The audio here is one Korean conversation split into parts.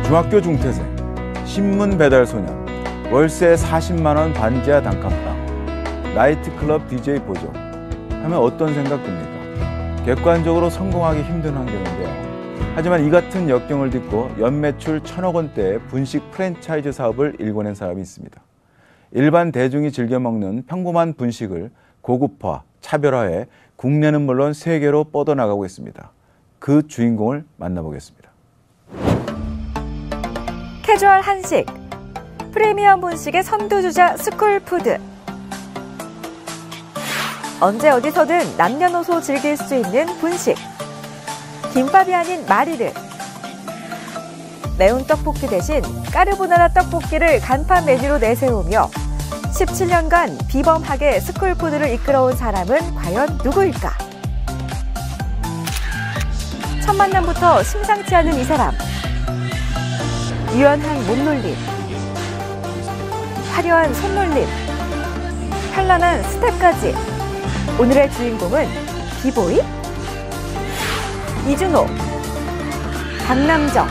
중학교 중퇴생, 신문 배달 소년, 월세 40만 원 반지하 단칸방, 나이트클럽 DJ 보조 하면 어떤 생각 듭니까? 객관적으로 성공하기 힘든 환경인데요. 하지만 이 같은 역경을 딛고 연매출 1,000억 원대의 분식 프랜차이즈 사업을 일궈낸 사람이 있습니다. 일반 대중이 즐겨 먹는 평범한 분식을 고급화, 차별화해 국내는 물론 세계로 뻗어나가고 있습니다. 그 주인공을 만나보겠습니다. 캐주얼 한식, 프리미엄 분식의 선두주자 스쿨푸드. 언제 어디서든 남녀노소 즐길 수 있는 분식. 김밥이 아닌 마리르. 매운 떡볶이 대신 까르보나라 떡볶이를 간판 메뉴로 내세우며 17년간 비범하게 스쿨푸드를 이끌어온 사람은 과연 누구일까? 첫 만남부터 심상치 않은 이 사람. 유연한 몸놀림, 화려한 손놀림, 현란한 스텝까지. 오늘의 주인공은 비보이? 이준호, 박남정.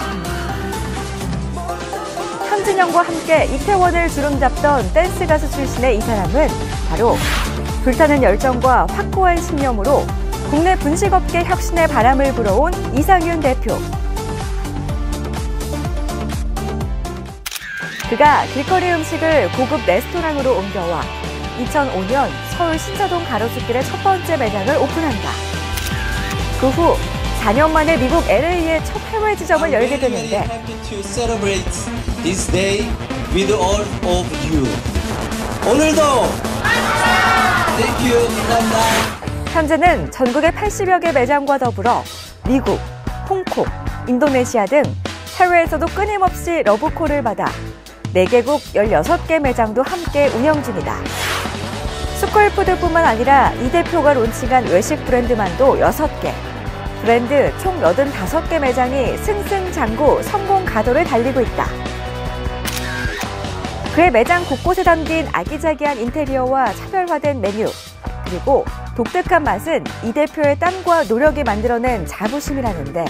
현진영과 함께 이태원을 주름잡던 댄스 가수 출신의 이 사람은 바로 불타는 열정과 확고한 신념으로 국내 분식업계 혁신의 바람을 불어온 이상윤 대표. 그가 길거리 음식을 고급 레스토랑으로 옮겨와 2005년 서울 신사동 가로수길의 첫 번째 매장을 오픈한다. 그 후 4년 만에 미국 LA의 첫 해외 지점을 열게 되는데 오늘도 감사합니다. 현재는 전국의 80여 개 매장과 더불어 미국, 홍콩, 인도네시아 등 해외에서도 끊임없이 러브콜을 받아 4개국 16개 매장도 함께 운영 중이다. 스쿨푸드뿐만 아니라 이 대표가 론칭한 외식 브랜드만도 6개, 브랜드 총 85개 매장이 승승장구 성공 가도를 달리고 있다. 그의 매장 곳곳에 담긴 아기자기한 인테리어와 차별화된 메뉴, 그리고 독특한 맛은 이 대표의 땀과 노력이 만들어낸 자부심이라는데,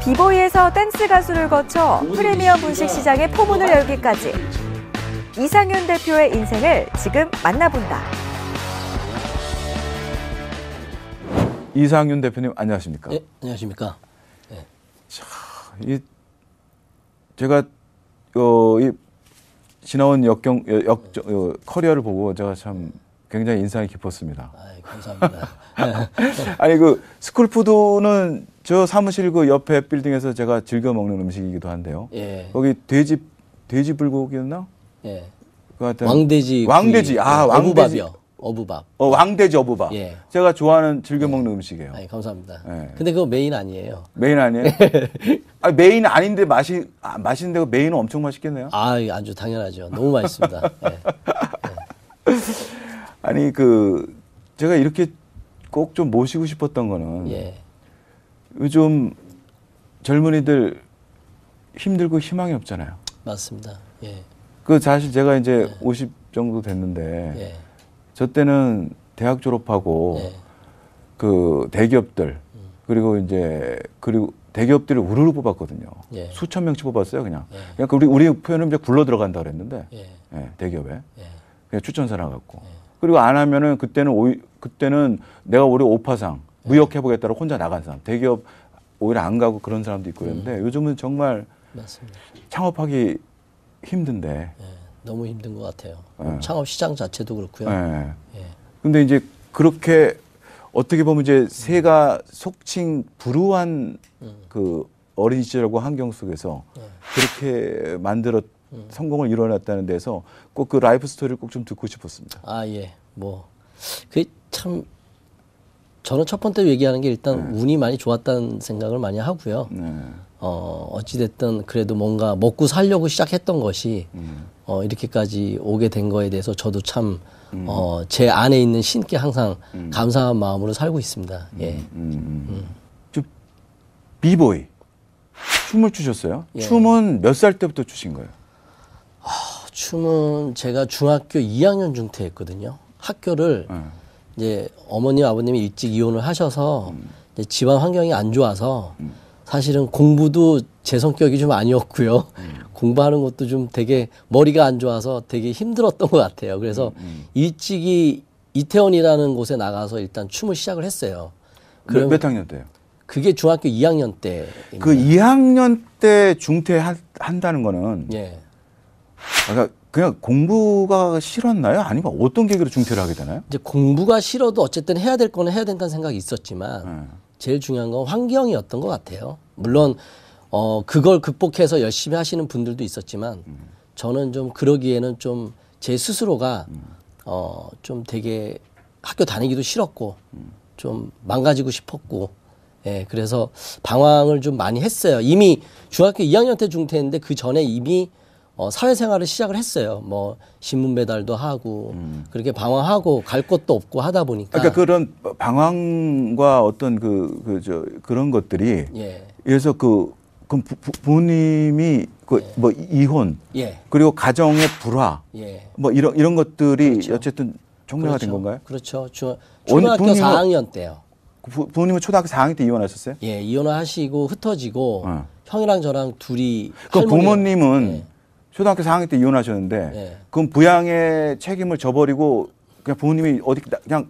비보이에서 댄스 가수를 거쳐 프리미엄 분식 시장의 포문을 열기까지 이상윤 대표의 인생을 지금 만나본다. 이상윤 대표님 안녕하십니까? 네, 안녕하십니까? 네. 자, 제가 이 지나온 커리어를 보고 제가 참 굉장히 인상이 깊었습니다. 감사합니다. 아니 그 스쿨푸드는 저 사무실 그 옆에 빌딩에서 제가 즐겨 먹는 음식이기도 한데요. 예. 거기 돼지 불고기였나? 예. 그 하여튼 왕돼지. 왕돼지. 어부밥이요. 어부밥. 왕돼지 어부밥. 예. 제가 좋아하는 즐겨 먹는 음식이에요. 감사합니다. 예. 근데 그거 메인 아니에요. 메인 아니에요? 아니, 메인 아닌데 맛있는데 메인은 엄청 맛있겠네요. 아주 당연하죠. 너무 맛있습니다. 예. 아니 제가 이렇게 꼭 좀 모시고 싶었던 거는 요즘 젊은이들 힘들고 희망이 없잖아요. 맞습니다. 예. 사실 제가 이제 50 정도 됐는데 저 때는 대학 졸업하고 그 대기업들 그리고 대기업들을 우르르 뽑았거든요. 수천 명씩 뽑았어요, 그냥. 그냥 우리 표현은 이제 굴러 들어간다 그랬는데 대기업에 그냥 추천서 나갔고. 그리고 안 하면은 그때는 내가 오히려 오파상 무역해보겠다고 혼자 나간 사람. 대기업 오히려 안 가고 그런 사람도 있고 그랬는데 요즘은 정말 맞습니다. 창업하기 힘든데. 너무 힘든 것 같아요. 창업 시장 자체도 그렇고요. 근데 이제 그렇게 어떻게 보면 이제 새가 속칭 불우한 그 어린 시절과 환경 속에서 그렇게 성공을 이뤄냈다는 데서 꼭 그 라이프 스토리를 꼭 좀 듣고 싶었습니다. 그게 참 저는 첫 번째 얘기하는 게 일단 운이 많이 좋았다는 생각을 많이 하고요. 어찌됐든 그래도 뭔가 먹고 살려고 시작했던 것이 이렇게까지 오게 된 거에 대해서 저도 참 제 안에 있는 신께 항상 감사한 마음으로 살고 있습니다. 비보이 춤을 추셨어요? 춤은 몇 살 때부터 추신 거예요? 춤은 제가 중학교 2학년 중퇴했거든요. 학교를 이제 어머님 아버님이 일찍 이혼을 하셔서 이제 집안 환경이 안 좋아서 사실은 공부도 제 성격이 좀 아니었고요. 공부하는 것도 좀 되게 머리가 안 좋아서 되게 힘들었던 것 같아요. 그래서 일찍이 이태원이라는 곳에 나가서 일단 춤을 시작을 했어요. 몇 학년 때요? 그게 중학교 2학년 때. 그 2학년 때 중퇴한다는 거는 예. 그냥 공부가 싫었나요? 아니면 어떤 계기로 중퇴를 하게 되나요? 이제 공부가 싫어도 어쨌든 해야 될 거는 해야 된다는 생각이 있었지만 제일 중요한 건 환경이었던 것 같아요. 물론 그걸 극복해서 열심히 하시는 분들도 있었지만 저는 좀 그러기에는 좀 제 스스로가 좀 되게 학교 다니기도 싫었고 좀 망가지고 싶었고 예, 그래서 방황을 좀 많이 했어요. 이미 중학교 2학년 때 중퇴했는데 그 전에 이미 사회생활을 시작을 했어요. 뭐 신문 배달도 하고 그렇게 방황하고 갈 곳도 없고 하다 보니까. 그러니까 그런 방황과 어떤 그런 것들이 예. 그래서 부모님이 뭐 이혼 예. 그리고 가정의 불화 예. 뭐 이런 것들이 그렇죠. 어쨌든 종료가 된 건가요? 그렇죠. 초등학교 4학년 때요. 부모님은 초등학교 4학년 때 이혼하셨어요? 예, 이혼하시고 흩어지고 형이랑 저랑 둘이. 그럼 부모님은 예. 초등학교 4학년 때 이혼하셨는데 예. 그럼 부양의 책임을 져버리고 그냥 부모님이 어디 그냥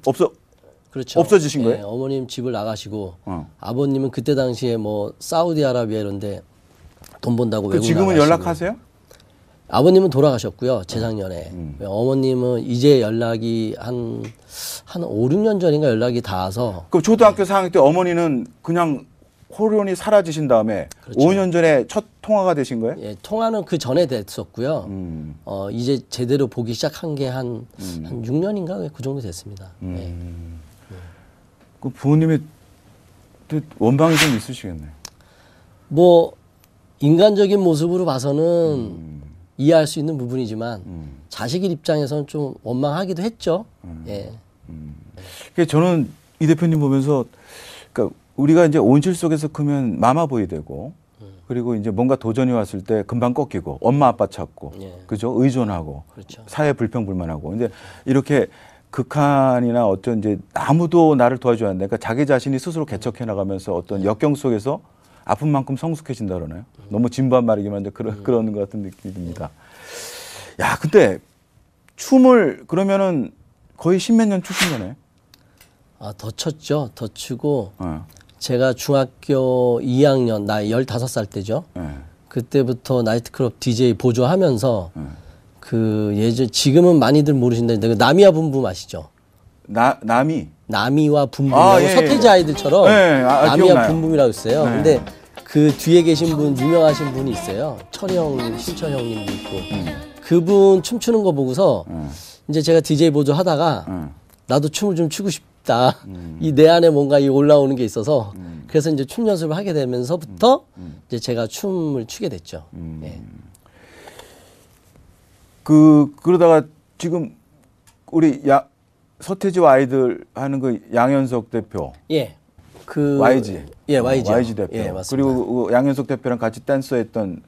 그렇죠. 없어지신 거예요? 예, 어머님 집을 나가시고 아버님은 그때 당시에 뭐 사우디아라비아 이런데 돈 번다고 외국 지금은 나가시고. 연락하세요? 아버님은 돌아가셨고요. 재작년에. 어머님은 이제 연락이 한 5, 6년 전인가 연락이 닿아서. 그럼 초등학교 4학년 때 어머니는 그냥 호련이 사라지신 다음에 그렇죠. 5년 전에 첫 통화가 되신 거예요? 예, 통화는 그 전에 됐었고요. 이제 제대로 보기 시작한 게 한 6년인가 그 정도 됐습니다. 예. 그 부모님의 원방이 좀 있으시겠네. 뭐 인간적인 모습으로 봐서는 이해할 수 있는 부분이지만 자식의 입장에서는 좀 원망하기도 했죠. 예. 그러니까 저는 이 대표님 보면서 그러니까 우리가 이제 온실 속에서 크면 마마보이 되고 그리고 이제 뭔가 도전이 왔을 때 금방 꺾이고 엄마 아빠 찾고 예. 그죠? 의존하고 그렇죠. 사회 불평불만하고 이제 이렇게 극한이나 어떤 이제 아무도 나를 도와줘야 한다. 그러니까 자기 자신이 스스로 개척해 나가면서 어떤 역경 속에서 아픈 만큼 성숙해진다 그러나요? 너무 진부한 말이기만 한데 그런 것 같은 느낌이 듭니다. 야, 근데 춤을 그러면은 거의 10몇 년 추신 거네. 아, 더 췄죠. 더 추고 제가 중학교 2학년 나이 15살 때죠. 그때부터 나이트클럽 DJ 보조하면서 그 예전 지금은 많이들 모르신다는데 그 나미와 붐붐 아시죠? 나미와 붐붐이라고 예, 서태지 아이들처럼 나미와 기억나요. 붐붐이라고 있어요. 근데 그 뒤에 계신 분 유명하신 분이 있어요. 철이 형님, 신철 형님도 있고 그분 춤추는 거 보고서 이제 제가 DJ 보조 하다가 나도 춤을 좀 추고 싶다. 이 내 안에 뭔가 이 올라오는 게 있어서 그래서 이제 춤 연습을 하게 되면서부터 이제 제가 춤을 추게 됐죠. 예. 그러다가 지금 우리 서태지와 아이들 하는 그 양현석 대표. 예. 그 YG. 예, YG 대표. 예, 맞습니다. 그리고 그 양현석 대표랑 같이 댄서했던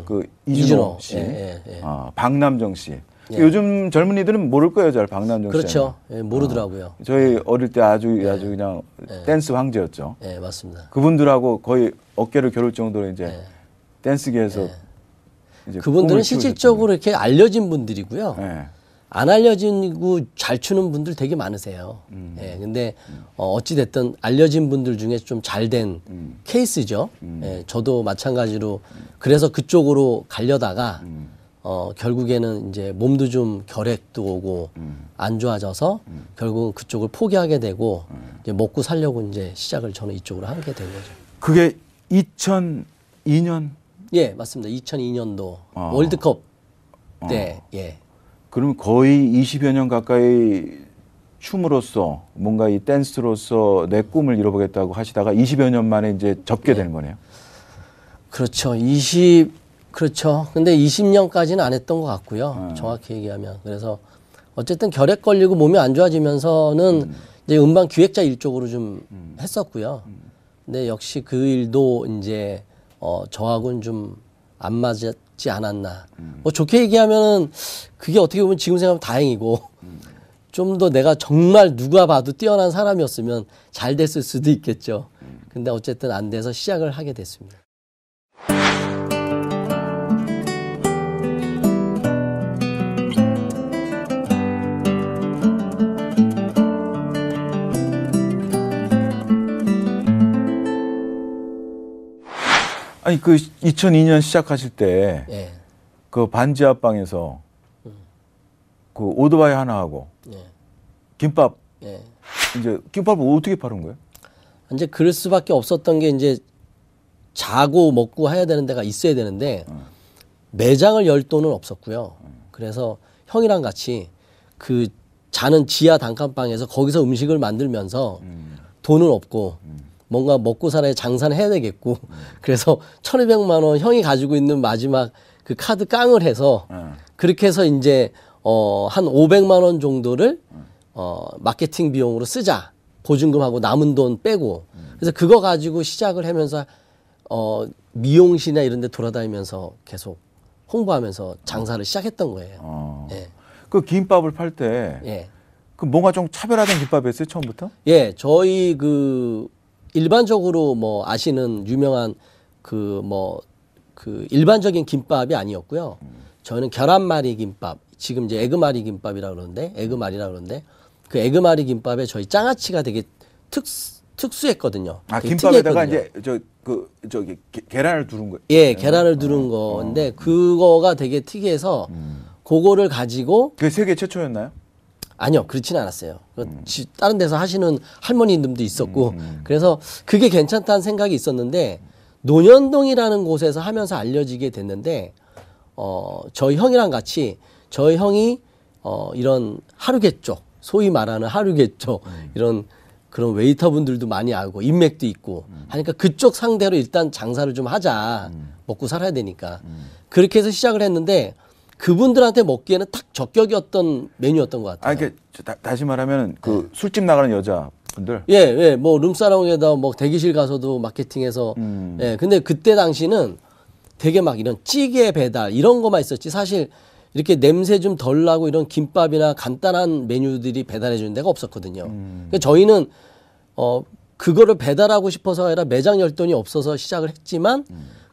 그 이준호 씨. 예. 박남정 씨. 예. 요즘 젊은이들은 모를 거예요, 잘 박남정 씨. 그렇죠. 예, 모르더라고요. 저희 어릴 때 아주 그냥 댄스 황제였죠. 예, 맞습니다. 그분들하고 거의 어깨를 겨룰 정도로 이제 댄스계에서 이제 그분들은 꿈을 실질적으로 이렇게 알려진 분들이고요. 예. 안 알려지고 잘 추는 분들 되게 많으세요. 예, 근데 어찌 됐든 알려진 분들 중에 좀 잘 된 케이스죠. 예, 저도 마찬가지로 그래서 그쪽으로 가려다가 결국에는 이제 몸도 좀 결핵도 오고 안 좋아져서 결국은 그쪽을 포기하게 되고 이제 먹고 살려고 이제 시작을 저는 이쪽으로 하게 된 거죠. 그게 2002년? 예, 맞습니다. 2002년도 월드컵 때, 예. 그러면 거의 20여 년 가까이 춤으로써 뭔가 이 댄스로서 내 꿈을 이뤄보겠다고 하시다가 20여 년 만에 이제 접게 되는 거네요. 그렇죠. 그렇죠. 근데 20년까지는 안 했던 것 같고요. 정확히 얘기하면. 그래서 어쨌든 결핵 걸리고 몸이 안 좋아지면서는 이제 음반 기획자 일 쪽으로 좀 했었고요. 근데 역시 그 일도 이제 저하고는 좀 안 맞지 않았나. 뭐 좋게 얘기하면은 그게 어떻게 보면 지금 생각하면 다행이고 좀 더 내가 정말 누가 봐도 뛰어난 사람이었으면 잘 됐을 수도 있겠죠. 근데 어쨌든 안 돼서 시작을 하게 됐습니다. 아니 그 2002년 시작하실 때 예. 그 반지 앞방에서 그 오토바이 하나 하고 예. 김밥 예. 이제 김밥을 어떻게 파는 거예요? 이제 그럴 수밖에 없었던 게 이제 자고 먹고 해야 되는 데가 있어야 되는데 매장을 열 돈은 없었고요. 그래서 형이랑 같이 그 자는 지하 단칸방에서 거기서 음식을 만들면서 돈은 없고 뭔가 먹고 살아야 장사는 해야 되겠고 그래서 1,200만 원 형이 가지고 있는 마지막 그 카드 깡을 해서 그렇게 해서 이제 한 500만 원 정도를 마케팅 비용으로 쓰자. 보증금하고 남은 돈 빼고. 그래서 그거 가지고 시작을 하면서 미용실이나 이런 데 돌아다니면서 계속 홍보하면서 장사를 시작했던 거예요. 예. 그 김밥을 팔 때 예. 그 뭔가 좀 차별화된 김밥이었어요, 처음부터? 예. 저희 그 일반적으로 뭐 아시는 유명한 그 일반적인 김밥이 아니었고요. 저희는 계란말이 김밥, 지금 이제 에그마리 김밥이라고 그러는데, 에그마리라고 그러는데, 그 에그마리 김밥에 저희 장아찌가 되게 특수했거든요. 아, 되게 김밥에다가 특이했거든요. 이제 계란을 두른 거예요? 예, 계란을 두른 건데, 그거가 되게 특이해서, 그거를 가지고, 그게 세계 최초였나요? 아니요, 그렇지는 않았어요. 다른 데서 하시는 할머니들도 있었고, 그래서 그게 괜찮다는 생각이 있었는데, 논현동이라는 곳에서 하면서 알려지게 됐는데, 저희 형이랑 같이, 저희 형이, 이런 하루개 쪽, 소위 말하는 하루개 쪽, 이런 그런 웨이터분들도 많이 알고, 인맥도 있고, 하니까 그쪽 상대로 일단 장사를 좀 하자. 먹고 살아야 되니까. 그렇게 해서 시작을 했는데, 그분들한테 먹기에는 딱 적격이었던 메뉴였던 것 같아요. 아, 이게 다시 말하면 그 술집 나가는 여자분들. 예, 예, 뭐 룸사롱에다 뭐 대기실 가서도 마케팅해서, 예, 근데 그때 당시는 되게 막 이런 찌개 배달 이런 거만 있었지 사실 이렇게 냄새 좀 덜 나고 이런 김밥이나 간단한 메뉴들이 배달해 주는 데가 없었거든요. 그러니까 저희는 그거를 배달하고 싶어서가 아니라 매장 열 돈이 없어서 시작을 했지만.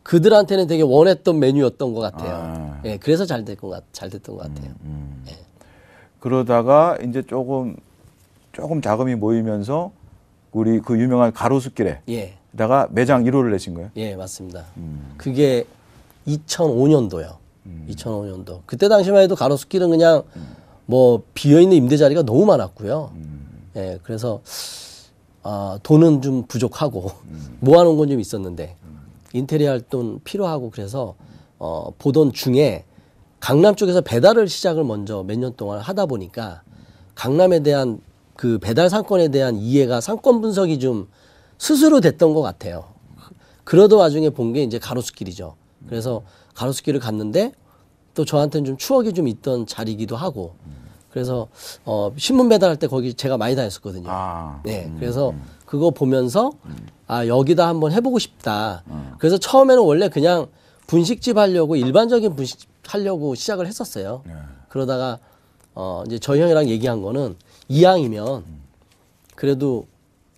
그들한테는 되게 원했던 메뉴였던 것 같아요. 예, 그래서 잘 됐던 것 같아요. 예. 그러다가 이제 조금 자금이 모이면서 우리 그 유명한 가로수길에다가 예. 매장 1호를 내신 거예요? 예, 맞습니다. 그게 2005년도요. 2005년도. 그때 당시만 해도 가로수길은 그냥 뭐 비어있는 임대 자리가 너무 많았고요. 예, 그래서 돈은 좀 부족하고 모아놓은 건 좀 있었는데 인테리어 할 돈 필요하고 그래서 보던 중에 강남 쪽에서 배달을 시작을 먼저 몇 년 동안 하다 보니까 강남에 대한 그 배달 상권에 대한 이해가 상권 분석이 좀 스스로 됐던 것 같아요. 그러던 와중에 본 게 이제 가로수길이죠. 그래서 가로수길을 갔는데 또 저한테는 좀 추억이 좀 있던 자리이기도 하고 그래서 신문 배달할 때 거기 제가 많이 다녔었거든요. 네, 그래서 그거 보면서 여기다 한번 해보고 싶다. 그래서 처음에는 원래 그냥 분식집 하려고 일반적인 분식집 하려고 시작을 했었어요. 그러다가 이제 저희 형이랑 얘기한 거는 이왕이면 그래도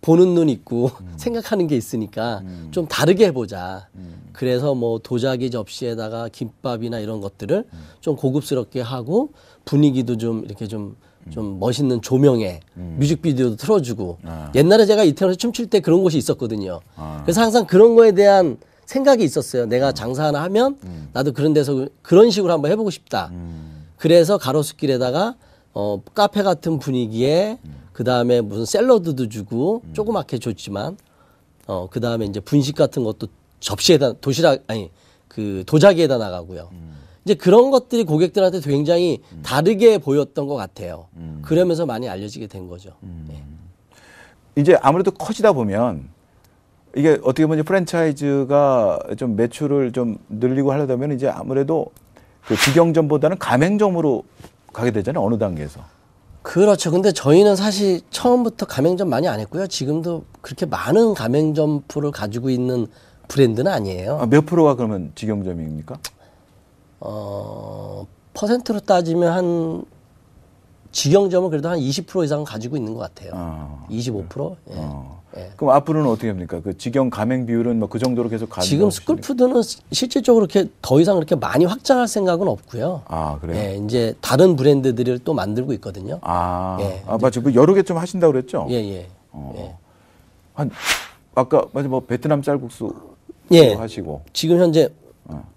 보는 눈 있고 생각하는 게 있으니까 좀 다르게 해보자. 그래서 뭐 도자기 접시에다가 김밥이나 이런 것들을 좀 고급스럽게 하고 분위기도 좀 이렇게 좀 멋있는 조명에 뮤직비디오도 틀어주고 옛날에 제가 이태원에서 춤출 때 그런 곳이 있었거든요. 그래서 항상 그런 거에 대한 생각이 있었어요. 내가 장사 하나 하면 나도 그런 데서 그런 식으로 한번 해보고 싶다. 그래서 가로수길에다가 카페 같은 분위기에 그 다음에 무슨 샐러드도 주고 조그맣게 줬지만 그 다음에 이제 분식 같은 것도 접시에다 도자기에다 나가고요. 이제 그런 것들이 고객들한테 굉장히 다르게 보였던 것 같아요. 그러면서 많이 알려지게 된 거죠. 네. 이제 아무래도 커지다 보면 이게 어떻게 보면 프랜차이즈가 좀 매출을 좀 늘리고 하려면 이제 아무래도 그 직영점보다는 가맹점으로 가게 되잖아요. 어느 단계에서. 그렇죠. 근데 저희는 사실 처음부터 가맹점 많이 안 했고요. 지금도 그렇게 많은 가맹점 풀을 가지고 있는 브랜드는 아니에요. 몇 프로가 그러면 직영점입니까? 퍼센트로 따지면 한 직영점은 그래도 한 20% 이상 가지고 있는 것 같아요. 25%? 예. 예. 그럼 앞으로는 어떻게 합니까? 그 직영 가맹 비율은 뭐 그 정도로 계속 가는 지금 스쿨푸드는 실질적으로 그렇게 더 이상 그렇게 많이 확장할 생각은 없고요. 아, 그래요? 예, 이제 다른 브랜드들을 또 만들고 있거든요. 예. 맞죠. 그 여러 개 좀 하신다고 그랬죠? 예, 예. 예. 아까 맞아 뭐 베트남 쌀국수 예. 하시고. 지금 현재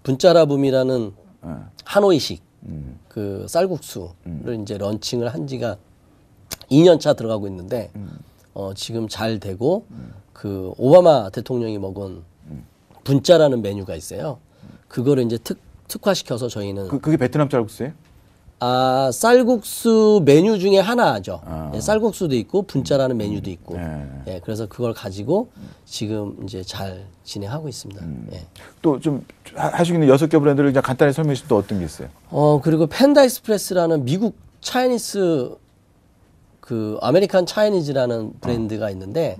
분짜라붐이라는 하노이식 그 쌀국수를 이제 런칭을 한 지가 2년 차 들어가고 있는데 지금 잘 되고 그 오바마 대통령이 먹은 분짜라는 메뉴가 있어요. 그거를 이제 특화시켜서 저희는 그게 베트남 쌀국수예요? 쌀국수 메뉴 중에 하나죠. 예, 쌀국수도 있고 분짜라는 메뉴도 있고. 예, 그래서 그걸 가지고 지금 이제 잘 진행하고 있습니다. 예. 또 좀 하시고 있는 6개 브랜드를 그냥 간단히 설명해 주시면 또 어떤 게 있어요? 그리고 팬다 익스프레스라는 미국 차이니스 그 아메리칸 차이니즈라는 브랜드가 있는데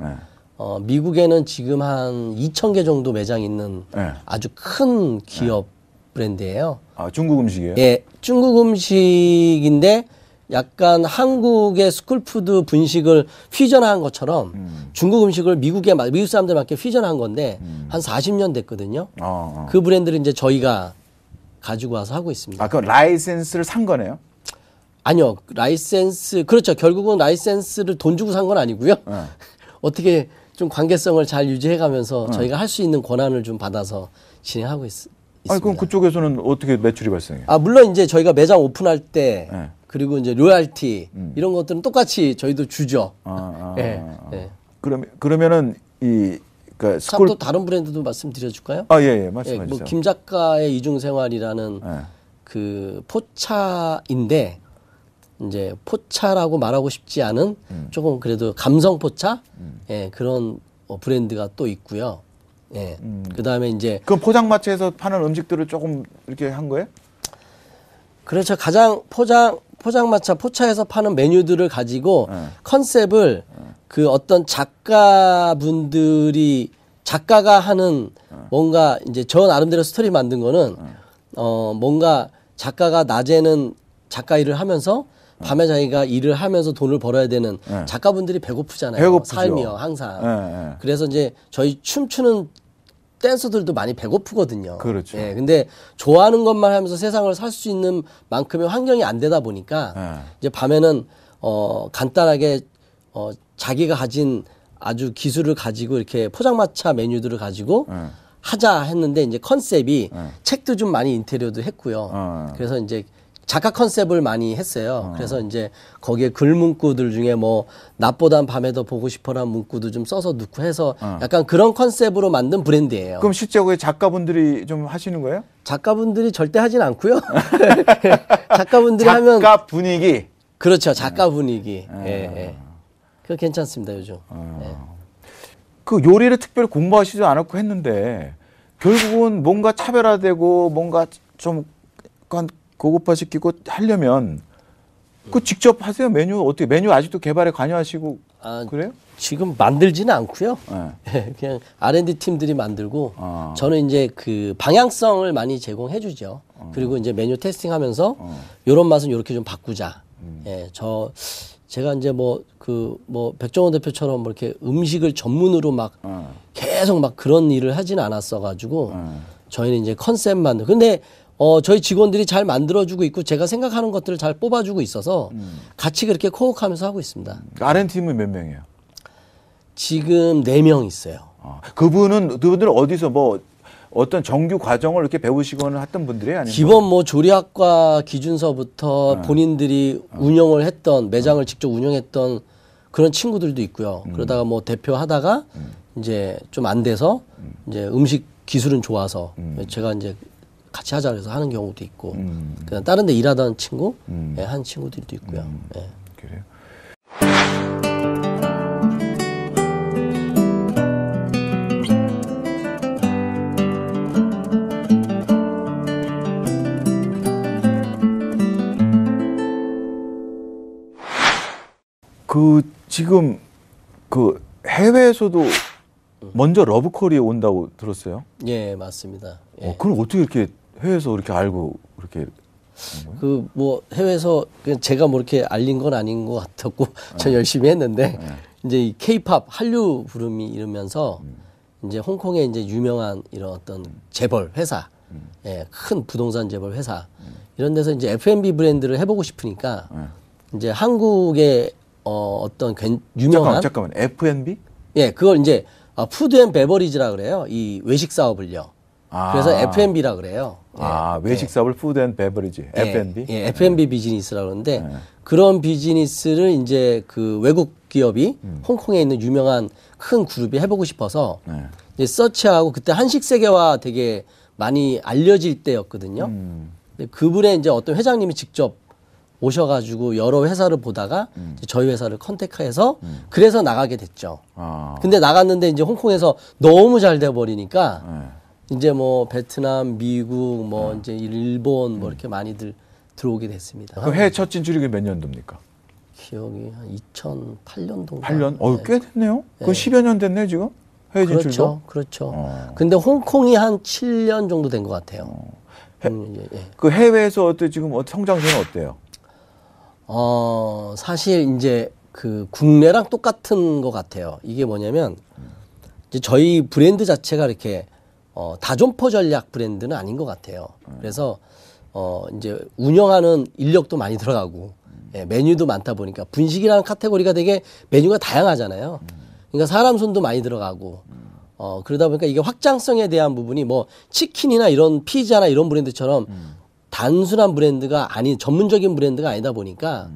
미국에는 지금 한 2,000개 정도 매장 있는 아주 큰 기업 브랜드예요. 중국 음식이에요? 예, 중국 음식인데 약간 한국의 스쿨푸드 분식을 퓨전한 것처럼 중국 음식을 미국 사람들 맞게 퓨전한 건데 한 40년 됐거든요. 그 브랜드를 이제 저희가 가지고 와서 하고 있습니다. 그럼 라이센스를 산 거네요? 아니요, 라이센스 그렇죠. 결국은 라이센스를 돈 주고 산 건 아니고요. 어떻게 좀 관계성을 잘 유지해가면서 저희가 할 수 있는 권한을 좀 받아서 진행하고 있습니다. 그럼 그쪽에서는 어떻게 매출이 발생해요? 물론 이제 저희가 매장 오픈할 때 그리고 이제 로얄티 이런 것들은 똑같이 저희도 주죠. 예. 그러면은 그러니까 또 다른 브랜드도 말씀드려줄까요? 예, 말씀해 주세요. 뭐 김 작가의 이중생활이라는 그 포차인데 이제 포차라고 말하고 싶지 않은 조금 그래도 감성 포차 그런 포장마차에서 또 있고요. 예. 그다음에 이제 그럼 포장마차에서 파는 음식들을 조금 이렇게 한 거예요? 그렇죠. 가장 포차에서 파는 메뉴들을 가지고 컨셉을 그 어떤 작가가 하는 뭔가 이제 저 나름대로 스토리 만든 거는 뭔가 작가가 낮에는 작가 일을 하면서 밤에 자기가 일을 하면서 돈을 벌어야 되는 작가분들이 배고프잖아요. 배고프죠. 삶이요, 항상. 그래서 이제 저희 춤추는 댄서들도 많이 배고프거든요. 그렇죠. 예, 근데 좋아하는 것만 하면서 세상을 살 수 있는 만큼의 환경이 안 되다 보니까 이제 밤에는 간단하게 자기가 가진 아주 기술을 가지고 이렇게 포장마차 메뉴들을 가지고 하자 했는데 이제 컨셉이 책도 좀 많이 인테리어도 했고요. 그래서 이제 작가 컨셉을 많이 했어요. 그래서 이제 거기에 글 문구들 중에 뭐 낮보단 밤에 더 보고 싶어라는 문구도 좀 써서 넣고 해서 약간 그런 컨셉으로 만든 브랜드예요. 그럼 실제 거기 작가분들이 좀 하시는 거예요? 작가분들이 절대 하진 않고요. 작가분들이 하면 작가 분위기. 그렇죠. 작가 분위기. 예. 그거 괜찮습니다, 요즘. 예. 그 요리를 특별히 공부하시지 않았고 했는데 결국은 뭔가 차별화되고 뭔가 좀 고급화시키고 하려면 그 직접 하세요? 메뉴 아직도 개발에 관여하시고 그래요? 지금 만들지는 않고요. 그냥 R&D 팀들이 만들고 저는 이제 그 방향성을 많이 제공해 주죠. 그리고 이제 메뉴 테스팅하면서 요런 맛은 요렇게 좀 바꾸자. 예, 제가 이제 백종원 대표처럼 뭐 이렇게 음식을 전문으로 막 계속 막 그런 일을 하진 않았어 가지고 저희는 이제 컨셉만. 근데 저희 직원들이 잘 만들어주고 있고 제가 생각하는 것들을 잘 뽑아주고 있어서 같이 그렇게 코워크하면서 하고 있습니다. R&D팀은 몇 명이에요? 지금 4명 있어요. 그분들은 어디서 뭐 어떤 정규 과정을 이렇게 배우시거나 했던 분들이에요? 아니면 기본 뭐 조리학과 기준서부터 본인들이 운영을 했던 매장을 직접 운영했던 그런 친구들도 있고요. 그러다가 뭐 대표하다가 이제 좀 안 돼서 이제 음식 기술은 좋아서 제가 이제 같이 하자 그래서 하는 경우도 있고 그다음 다른 데 일하던 친구 한 친구들도 있고요. 예. 그래요? 지금 해외에서도 먼저 러브콜이 온다고 들었어요? 예, 맞습니다. 예. 그럼 어떻게 이렇게 해외에서 이렇게 알고 그렇게 그 뭐 해외에서 그냥 제가 뭐 이렇게 알린 건 아닌 것 같았고 전 열심히 했는데 이제 이 K-팝 한류 부름이 이러면서 이제 홍콩에 이제 유명한 이런 어떤 재벌 회사, 예, 큰 부동산 재벌 회사 이런 데서 이제 F&B 브랜드를 해보고 싶으니까 이제 한국의 어떤 유명한 잠깐만 F&B? 예, 그걸 이제 푸드 앤 베버리지라 그래요. 이 외식 사업을요. 그래서 F&B라 그래요. 외식 사업을 푸드 앤 베버리지, F&B? 예, F&B 비즈니스라 그러는데 그런 비즈니스를 이제 그 외국 기업이 홍콩에 있는 유명한 큰 그룹이 해보고 싶어서 이제 서치하고 그때 한식 세계화 되게 많이 알려질 때였거든요. 근데 그분의 이제 어떤 회장님이 직접 오셔가지고 여러 회사를 보다가 이제 저희 회사를 컨택해서 그래서 나가게 됐죠. 근데 나갔는데 이제 홍콩에서 너무 잘 돼버리니까 이제 뭐 베트남, 미국, 뭐 이제 일본 뭐 이렇게 많이들 들어오게 됐습니다. 그 해외 첫 진출이 몇 년도입니까? 기억이 한 2008년도인가. 8년? 꽤 됐네요. 그 10여 년 됐네 지금 해외 진출도. 그렇죠. 근데 홍콩이 한 7년 정도 된 것 같아요. 그 해외에서 지금 성장세는 어때요? 사실 이제 그 국내랑 똑같은 것 같아요. 이게 뭐냐면 이제 저희 브랜드 자체가 이렇게 다존포 전략 브랜드는 아닌 것 같아요. 그래서 이제 운영하는 인력도 많이 들어가고 예, 메뉴도 많다 보니까 분식이라는 카테고리가 되게 메뉴가 다양하잖아요. 그러니까 사람 손도 많이 들어가고 그러다 보니까 이게 확장성에 대한 부분이 뭐 치킨이나 이런 피자나 이런 브랜드처럼 단순한 브랜드가 아닌 전문적인 브랜드가 아니다 보니까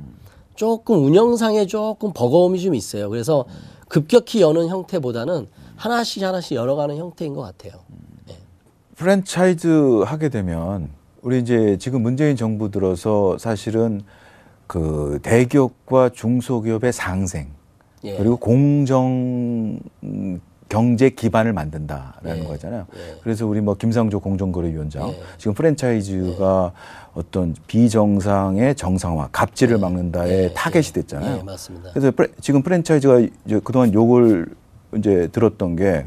조금 운영상에 조금 버거움이 좀 있어요. 그래서 급격히 여는 형태보다는 하나씩 열어가는 형태인 것 같아요. 네. 프랜차이즈 하게 되면 우리 이제 지금 문재인 정부 들어서 사실은 그 대기업과 중소기업의 상생 그리고 공정 경제 기반을 만든다라는 거잖아요. 그래서 우리 뭐 김상조 공정거래위원장 지금 프랜차이즈가 어떤 비정상의 정상화, 갑질을 막는다에 타겟이 됐잖아요. 맞습니다. 그래서 지금 프랜차이즈가 이제 그동안 욕을 이제 들었던 게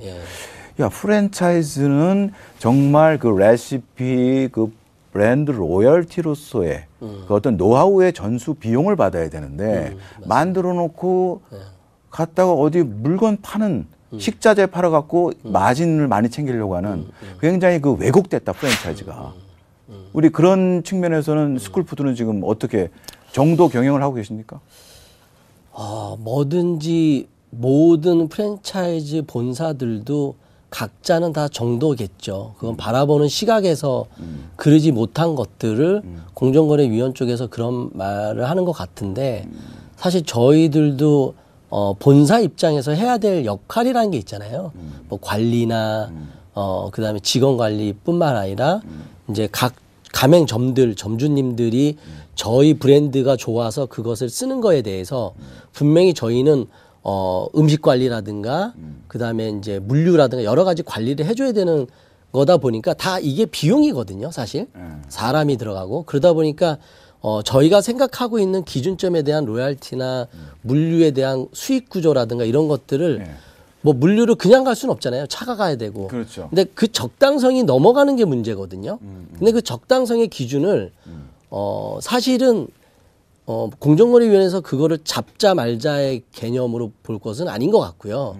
야, 프랜차이즈는 정말 그 레시피 그 브랜드 로열티로서의 그 어떤 노하우의 전수 비용을 받아야 되는데 만들어 놓고 갔다가 어디 물건 파는 식자재 팔아갖고 마진을 많이 챙기려고 하는 굉장히 그 왜곡됐다 프랜차이즈가. 우리 그런 측면에서는 스쿨푸드는 지금 어떻게 정도 경영을 하고 계십니까? 뭐든지 모든 프랜차이즈 본사들도 각자는 다 정도겠죠. 그건 바라보는 시각에서 그러지 못한 것들을 공정거래위원 쪽에서 그런 말을 하는 것 같은데 사실 저희들도 본사 입장에서 해야 될 역할이라는 게 있잖아요. 뭐 관리나 그다음에 직원 관리뿐만 아니라 이제 각 가맹점들, 점주님들이 저희 브랜드가 좋아서 그것을 쓰는 거에 대해서 분명히 저희는 음식 관리라든가 그다음에 이제 물류라든가 여러 가지 관리를 해줘야 되는 거다 보니까 다 이게 비용이거든요, 사실. 사람이 들어가고 그러다 보니까 저희가 생각하고 있는 기준점에 대한 로얄티나 물류에 대한 수익 구조라든가 이런 것들을 뭐 물류를 그냥 갈 수는 없잖아요. 차가 가야 되고. 그렇죠. 근데 그 적당성이 넘어가는 게 문제거든요. 근데 그 적당성의 기준을 사실은 공정거래위원회에서 그거를 잡자 말자의 개념으로 볼 것은 아닌 것 같고요.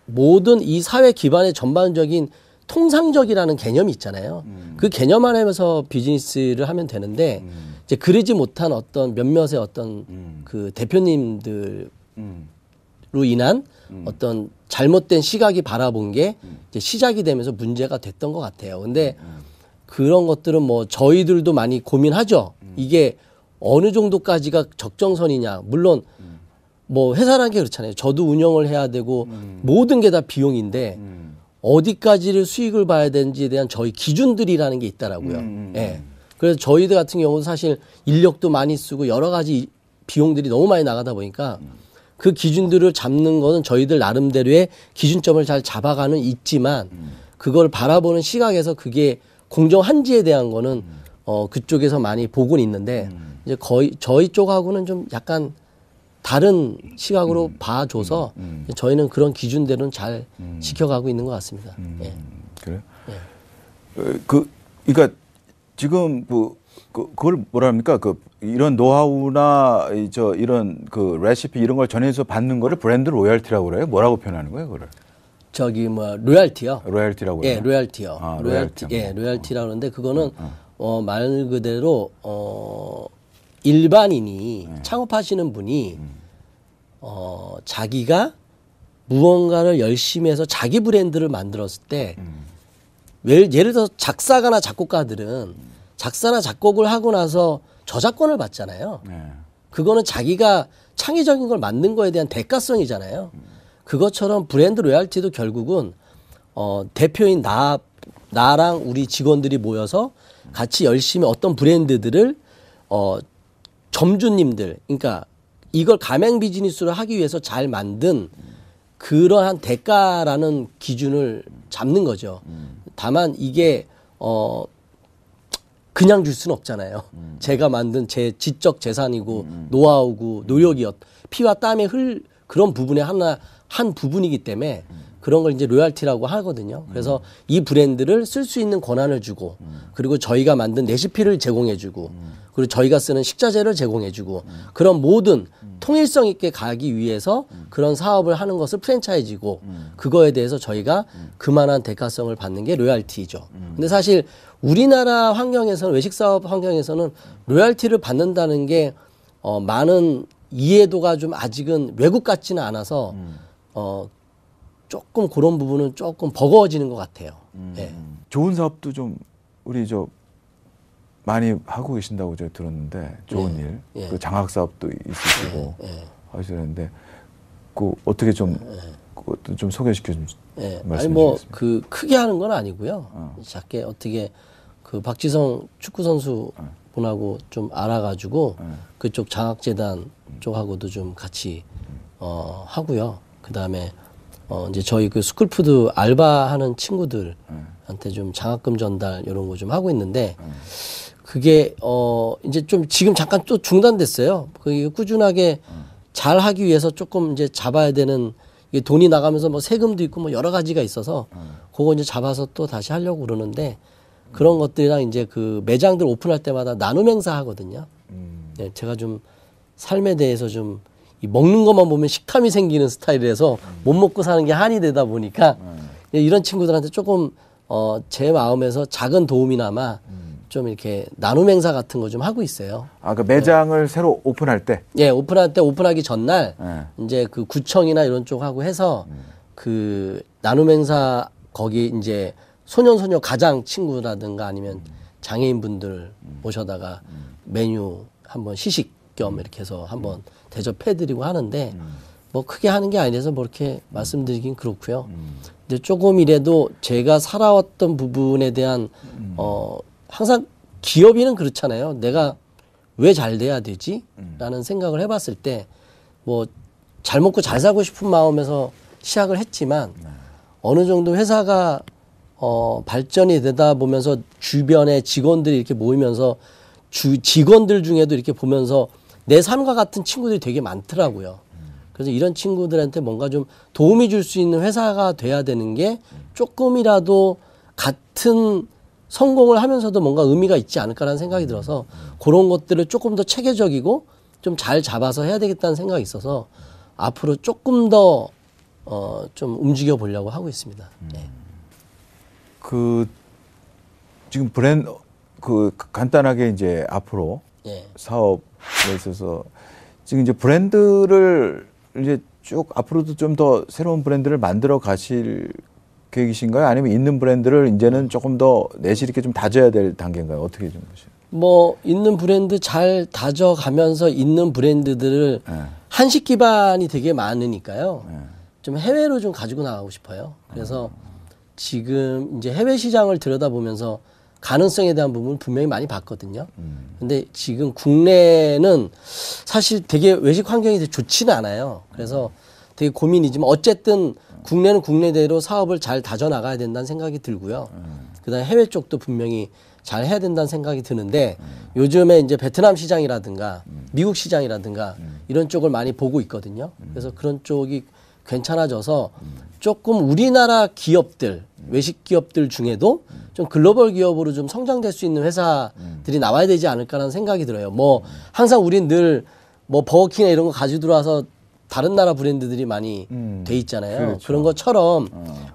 모든 이 사회 기반의 전반적인 통상적이라는 개념이 있잖아요. 그 개념 안에서 비즈니스를 하면 되는데 이제 그러지 못한 어떤 몇몇의 어떤 그 대표님들로 인한 어떤 잘못된 시각이 바라본 게 이제 시작이 되면서 문제가 됐던 것 같아요. 근데 그런 것들은 뭐 저희들도 많이 고민하죠. 이게 어느 정도까지가 적정선이냐. 물론 뭐 회사라는 게 그렇잖아요. 저도 운영을 해야 되고 모든 게 다 비용인데 어디까지를 수익을 봐야 되는지에 대한 저희 기준들이라는 게 있더라고요. 예. 그래서 저희들 같은 경우는 사실 인력도 많이 쓰고 여러 가지 비용들이 너무 많이 나가다 보니까 그 기준들을 잡는 거는 저희들 나름대로의 기준점을 잘 잡아가는 있지만 그걸 바라보는 시각에서 그게 공정한지에 대한 거는 그쪽에서 많이 보고는 있는데 이제 거의 저희 쪽하고는 좀 약간 다른 시각으로 봐줘서 저희는 그런 기준대로는 잘 지켜가고 있는 것 같습니다. 예. 그래요? 그러니까 지금 그걸 뭐라 합니까? 이런 노하우나 이런 레시피 이런 걸 전해서 받는 거를 브랜드 로열티라고 그래요? 뭐라고 표현하는 거예요, 그걸? 로열티요. 로열티라고 해요? 예, 로열티요. 아, 로열티. 예, 로열티라고 그러는데 그거는 말 그대로 일반인이 창업하시는 분이 자기가 무언가를 열심히 해서 자기 브랜드를 만들었을 때 예를 들어 작사가나 작곡가들은 작사나 작곡을 하고 나서 저작권을 받잖아요. 네. 그거는 자기가 창의적인 걸 만든 거에 대한 대가성이잖아요. 그것처럼 브랜드 로열티도 결국은 대표인 나랑 우리 직원들이 모여서 같이 열심히 어떤 브랜드들을 점주님들, 그러니까 이걸 가맹 비즈니스로 하기 위해서 잘 만든 그러한 대가라는 기준을 잡는 거죠. 다만 이게 그냥 줄 수는 없잖아요. 제가 만든 제 지적 재산이고 노하우고 노력이었 피와 땀의 그런 부분의 한 부분이기 때문에 그런 걸 이제 로열티라고 하거든요. 그래서 이 브랜드를 쓸 수 있는 권한을 주고 그리고 저희가 만든 레시피를 제공해 주고 그리고 저희가 쓰는 식자재를 제공해 주고 그런 모든 통일성 있게 가기 위해서 그런 사업을 하는 것을 프랜차이즈고 그거에 대해서 저희가 그만한 대가성을 받는 게 로열티죠. 근데 사실 우리나라 환경에서는 외식사업 환경에서는 로열티를 받는다는 게 많은 이해도가 좀 아직은 외국 같지는 않아서 조금 그런 부분은 조금 버거워지는 것 같아요. 예. 좋은 사업도 좀 우리 많이 하고 계신다고 제가 들었는데 좋은 일, 예. 그 장학 사업도 있으시고 하시는데 그 어떻게 좀 그것도 좀 소개시켜 좀 말씀해 아니 뭐 주시겠습니까? 크게 하는 건 아니고요. 작게 어떻게 그 박지성 축구 선수 분하고 좀 알아가지고 그쪽 장학재단 쪽하고도 좀 같이 하고요. 그 다음에 이제 저희 그 스쿨푸드 알바하는 친구들한테 좀 장학금 전달 이런 거 좀 하고 있는데 그게 이제 좀 지금 잠깐 또 중단됐어요. 그 꾸준하게 잘 하기 위해서 조금 이제 잡아야 되는 이게 돈이 나가면서 뭐 세금도 있고 뭐 여러 가지가 있어서 그거 이제 잡아서 또 다시 하려고 그러는데 그런 것들이랑 이제 그 매장들 오픈할 때마다 나눔 행사 하거든요. 네, 제가 좀 삶에 대해서 좀 이 먹는 것만 보면 식탐이 생기는 스타일이라서 못 먹고 사는 게 한이 되다 보니까 이런 친구들한테 조금 제 마음에서 작은 도움이나마 좀 이렇게 나눔 행사 같은 거 좀 하고 있어요. 아, 그 매장을 새로 오픈할 때? 예, 오픈하기 전날 이제 그 구청이나 이런 쪽하고 해서 그 나눔 행사 거기 이제 소년소녀 가장 친구라든가 아니면 장애인분들 모셔다가 메뉴 한번 시식 겸 이렇게 해서 한번 대접해드리고 하는데 뭐 크게 하는 게 아니라서 뭐 이렇게 말씀드리긴 그렇고요. 근데 조금이라도 제가 살아왔던 부분에 대한 항상 기업인은 그렇잖아요. 내가 왜 잘 돼야 되지? 라는 생각을 해봤을 때 뭐 잘 먹고 잘 살고 싶은 마음에서 시작을 했지만 어느 정도 회사가 발전이 되다 보면서 주변에 직원들이 이렇게 모이면서 직원들 중에도 이렇게 보면서 내 삶과 같은 친구들이 되게 많더라고요. 그래서 이런 친구들한테 뭔가 좀 도움이 줄 수 있는 회사가 돼야 되는 게 조금이라도 같은 성공을 하면서도 뭔가 의미가 있지 않을까라는 생각이 들어서 그런 것들을 조금 더 체계적이고 좀 잘 잡아서 해야 되겠다는 생각이 있어서 앞으로 조금 더 좀 움직여 보려고 하고 있습니다. 네. 지금 간단하게 이제 앞으로 예. 사업에 있어서 지금 이제 브랜드를 이제 쭉 앞으로도 좀 더 새로운 브랜드를 만들어 가실 계획이신가요? 아니면 있는 브랜드를 이제는 조금 더 내실 있게 좀 다져야 될 단계인가요? 어떻게 좀 보세요? 뭐 있는 브랜드 잘 다져가면서 있는 브랜드들을 한식 기반이 되게 많으니까요. 좀 해외로 좀 가지고 나가고 싶어요. 그래서 지금 이제 해외 시장을 들여다보면서 가능성에 대한 부분을 분명히 많이 봤거든요. 근데 지금 국내는 사실 되게 외식 환경이 되게 좋지는 않아요. 그래서 되게 고민이지만 어쨌든 국내는 국내대로 사업을 잘 다져나가야 된다는 생각이 들고요. 그다음에 해외 쪽도 분명히 잘 해야 된다는 생각이 드는데 요즘에 이제 베트남 시장이라든가 미국 시장이라든가 이런 쪽을 많이 보고 있거든요. 그래서 그런 쪽이 괜찮아져서 조금 우리나라 기업들, 외식 기업들 중에도 좀 글로벌 기업으로 좀 성장될 수 있는 회사들이 나와야 되지 않을까라는 생각이 들어요. 뭐 항상 우린 늘 뭐 버거킹이나 이런 거 가지고 들어와서 다른 나라 브랜드들이 많이 돼 있잖아요. 그렇죠. 그런 것처럼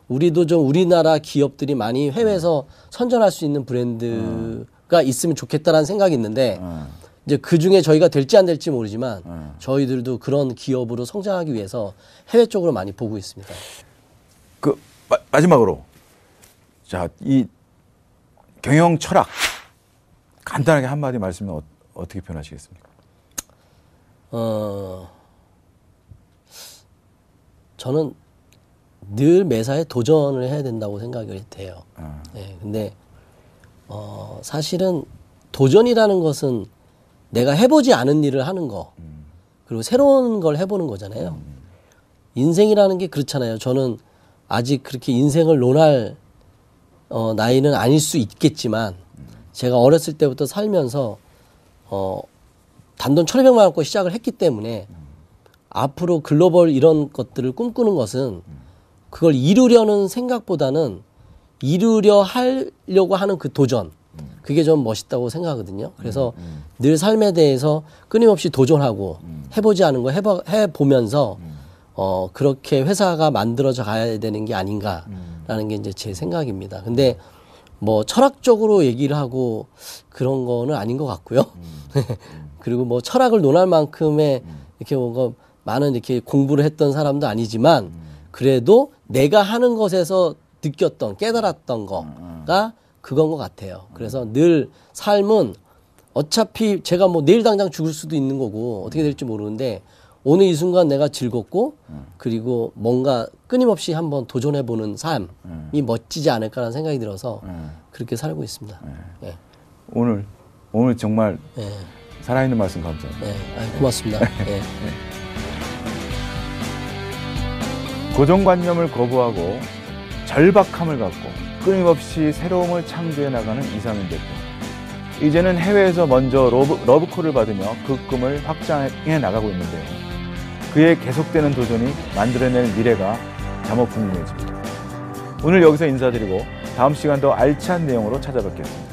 우리도 좀 우리나라 기업들이 많이 해외에서 선전할 수 있는 브랜드가 있으면 좋겠다라는 생각이 있는데 이제 그 중에 저희가 될지 안 될지 모르지만 저희들도 그런 기업으로 성장하기 위해서 해외 쪽으로 많이 보고 있습니다. 그 마지막으로 자, 이 경영 철학 간단하게 한마디 말씀은 어떻게 표현하시겠습니까? 저는 늘 매사에 도전을 해야 된다고 생각을 해요. 네, 근데 사실은 도전이라는 것은 내가 해보지 않은 일을 하는 거, 그리고 새로운 걸 해보는 거잖아요. 인생이라는 게 그렇잖아요. 저는 아직 그렇게 인생을 논할 나이는 아닐 수 있겠지만 제가 어렸을 때부터 살면서 단돈 1,200만 원권 시작을 했기 때문에 앞으로 글로벌 이런 것들을 꿈꾸는 것은 그걸 이루려는 생각보다는 이루려 하려고 하는 그 도전, 그게 좀 멋있다고 생각하거든요. 그래서 늘 삶에 대해서 끊임없이 도전하고 해보지 않은 거 해보면서 그렇게 회사가 만들어져 가야 되는 게 아닌가라는 게 이제 제 생각입니다. 근데 뭐 철학적으로 얘기를 하고 그런 거는 아닌 것 같고요. 그리고 뭐 철학을 논할 만큼의 이렇게 뭔가 많은 이렇게 공부를 했던 사람도 아니지만 그래도 내가 하는 것에서 느꼈던, 깨달았던 거가 그건 것 같아요. 그래서 늘 삶은 어차피 제가 뭐 내일 당장 죽을 수도 있는 거고 어떻게 될지 모르는데 오늘 이 순간 내가 즐겁고 그리고 뭔가 끊임없이 한번 도전해보는 삶이 멋지지 않을까라는 생각이 들어서 그렇게 살고 있습니다. 네. 오늘 정말 네. 살아있는 말씀 감사합니다. 네. 고맙습니다. 네. 고정관념을 거부하고 절박함을 갖고 끊임없이 새로움을 창조해 나가는 이상민 대표. 이제는 해외에서 먼저 러브콜을 받으며 그 꿈을 확장해 나가고 있는데요. 그의 계속되는 도전이 만들어낼 미래가 자목 궁금해집니다. 오늘 여기서 인사드리고 다음 시간 더 알찬 내용으로 찾아뵙겠습니다.